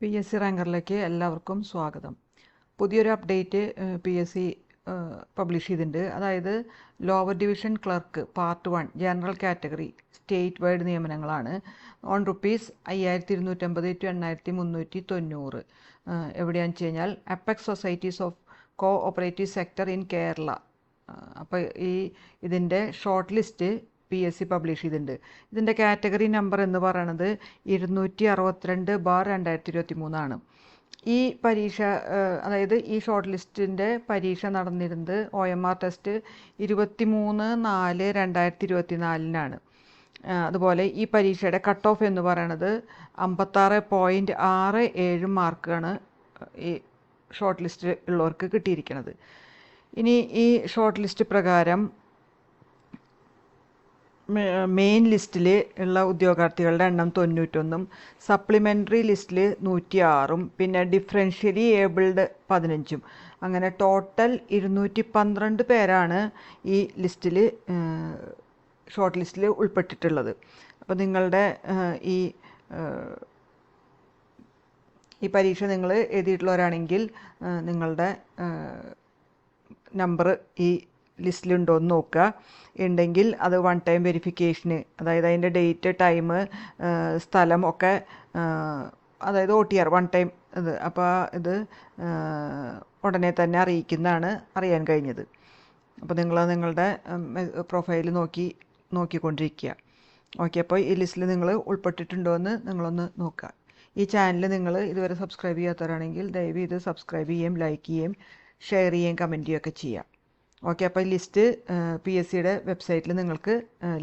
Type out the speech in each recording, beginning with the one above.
PSC റാങ്കറിലേക്ക് എല്ലാവർക്കും സ്വാഗതം. പുതിയൊരു അപ്ഡേറ്റ് PSC പബ്ലിഷ് ചെയ്തിട്ടുണ്ട്. അതായത് lower division clerk part 1 general category state wide നിയമനങ്ങളാണ്. ₹5250 to 8390. എവിടെയാണെന്ന് വെച്ച് കഴിഞ്ഞാൽ apex societies of cooperative sector in Kerala. അപ്പോൾ ഇതിൻ്റെ ഷോർട്ട് ലിസ്റ്റ് PSC പബ്ലിഷ് ചെയ്തിട്ടുണ്ട്. ഇതിൻ്റെ കാറ്റഗറി നമ്പർ എന്ന് പറയുന്നത് 262/2023 ഈ പരീക്ഷ, അതായത് ഈ ഷോർട്ട് ലിസ്റ്റിൻ്റെ പരീക്ഷ നടന്നിരുന്നത് OMR ടെസ്റ്റ് 23/4/2024 അതുപോലെ ഈ പരീക്ഷയുടെ കട്ട് ഓഫ് എന്ന് പറയുന്നത് 56.67 മാർക്കാണ് ഈ ഷോർട്ട് ലിസ്റ്റ് ഉള്ളവർക്ക് കിട്ടിയിരിക്കുന്നത്. ഇനി ഈ ഷോർട്ട് ലിസ്റ്റ് പ്രകാരം മെയിൻ ലിസ്റ്റിൽ ഉള്ള ഉദ്യോഗാർത്ഥികളുടെ എണ്ണം 91, സപ്ലിമെൻ്ററി ലിസ്റ്റിൽ 106, പിന്നെ ഡിഫറൻഷ്യലി ഏബിൾഡ് 15. അങ്ങനെ ടോട്ടൽ 212 പേരാണ് ഈ ലിസ്റ്റിൽ ഷോർട്ട് ലിസ്റ്റിൽ ഉൾപ്പെട്ടിട്ടുള്ളത്. അപ്പോൾ നിങ്ങളുടെ ഈ പരീക്ഷ നിങ്ങൾ എഴുതിയിട്ടുള്ളവരാണെങ്കിൽ നിങ്ങളുടെ നമ്പർ ഈ ലിസ്റ്റിലുണ്ടോ എന്ന് നോക്കുക. ഉണ്ടെങ്കിൽ അത് വൺ ടൈം വെരിഫിക്കേഷന്, അതായത് അതിൻ്റെ ഡേറ്റ്, ടൈം, സ്ഥലം ഒക്കെ, അതായത് OTR വൺ ടൈം ഇത്. അപ്പോൾ ഇത് ഉടനെ തന്നെ അറിയിക്കുന്നതാണ് അറിയാൻ കഴിഞ്ഞത്. അപ്പോൾ നിങ്ങൾ നിങ്ങളുടെ പ്രൊഫൈൽ നോക്കിക്കൊണ്ടിരിക്കുക. ഓക്കെ, അപ്പോൾ ഈ ലിസ്റ്റിൽ നിങ്ങൾ ഉൾപ്പെട്ടിട്ടുണ്ടോ എന്ന് നിങ്ങളൊന്ന് നോക്കുക. ഈ ചാനൽ നിങ്ങൾ ഇതുവരെ സബ്സ്ക്രൈബ് ചെയ്യാത്തവരാണെങ്കിൽ ദയവ് ഇത് സബ്സ്ക്രൈബ് ചെയ്യുകയും ലൈക്ക് ചെയ്യുകയും ഷെയർ ചെയ്യുകയും കമൻറ്റ് ചെയ്യുകയൊക്കെ ചെയ്യാം. ഓക്കെ, അപ്പോൾ ഈ ലിസ്റ്റ് PSCയുടെ വെബ്സൈറ്റിൽ നിങ്ങൾക്ക്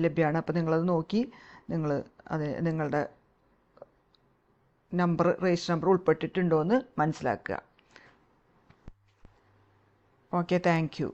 ലഭ്യമാണ്. അപ്പോൾ നിങ്ങളത് നോക്കി നിങ്ങളുടെ രജിസ്റ്റർ നമ്പർ ഉൾപ്പെട്ടിട്ടുണ്ടോ എന്ന് മനസ്സിലാക്കുക. Okay, thank you.